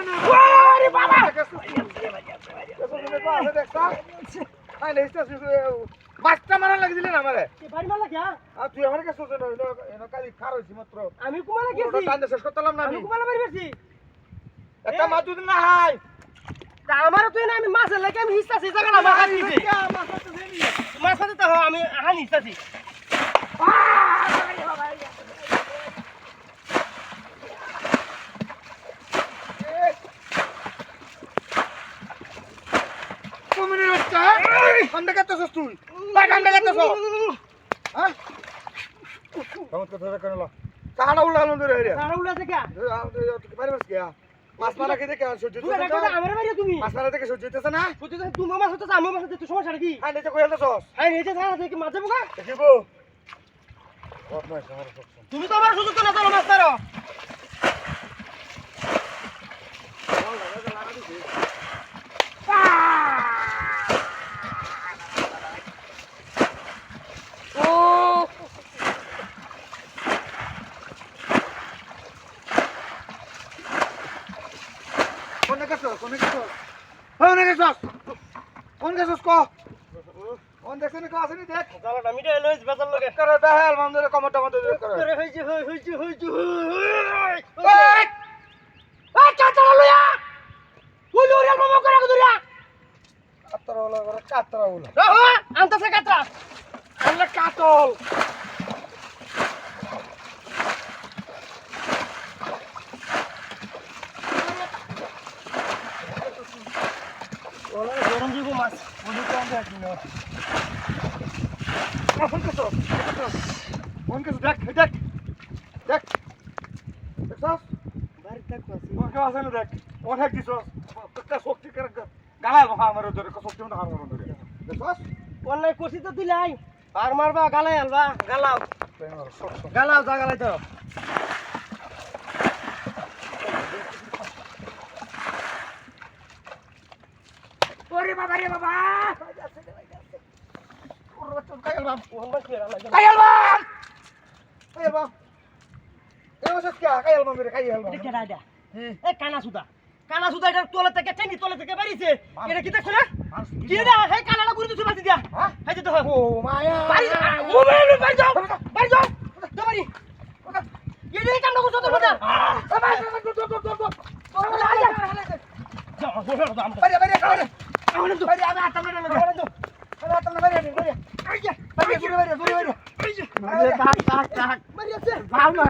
ওরে বাবা মাছটা মারা লাগি দিলেন আমারে বাড়ি মারলা কে আর তুই আমার কাছে এনো কালি খার হইছি মাত্র আমি কুমালা গেছি ওটা কান্দে শেষ করতেলাম না আমি আমি কুমালা বাড়ি গেছি একটা মাছ দুদিন না হাই আমার তুই না আমি মাছের লাগে আমি হিস্তাছি জায়গা না মাছ দিছি মাছ দিতে তো আমি হানি হিস্তাছি কমিনে বাচ্চা কান্দে কাটছস তুই ভাই কান্দে কাটছস হ্যাঁ কেমন কথা কেন লা কাড়া উড়ালো ধরে রে সারা উলা থেকে তুই পারি মাছ গিয়া মাছ মারা কে দেখে সহ্য তুই রাখো না আমার বাড়ি তুমি মাছ মারা দেখে সহ্য হইতেছে না তুই তো তুমি মাছ হতো আমার মাছ হতো তুই সমস্যা কি হ্যাঁ নিচে কই আলছস হ্যাঁ এইটা ধরা দেখি মাছ যাবো গা দেখিব বহুত মাছ আমার সব তুমি তো আমার সুযোগ তো না চলো মাছ ধরো কোনে গেছস কোনে গেছস কো কোন দেখছনি কো আসেনি দেখ জালাটা মিটাই লইছ বেজাল লগে করে বেহাল মন্দরে কমটা মন্দরে করে করে হইছে হইছে এই চাচা লইয়া তুই লইয়া মামা করে গুদুরিয়া কাতরা ওলা রাহো আনতাছে কাতরা আনলে কাতল ওলা গরম দিব মাছ বলি তো আমরা একদিন ফোন কেছো দেখ দেখছস বাড়ি থাকো আছি তোর কেউ আছে না দেখ অনেক দিছস একটা শক্তি করে গালায় বহা আমার ধরে শক্তি মতো হারমোন ধরে দেখছস অনলাইন করছি তো দিলাই আর মারবা গালাই আলবা গালাও গালাও যা গালাই তো ওরে বাবা রে বাবা কাইল বাম এই বসে কি কাইল বাম রে কাইল বাম এটা কেডা এ কানা সুদা এটা তোলা থেকে টেনি তোলা থেকে বাড়িছে এটা কি দেখছ না কি রে হে কানাটা গুড়ি দিছ বাতি দিয়া হে যে তো ও মায়া বাড়ি বাড়ি যাও তো বাড়ি এই কামটা করছ তো মজা বাড়ি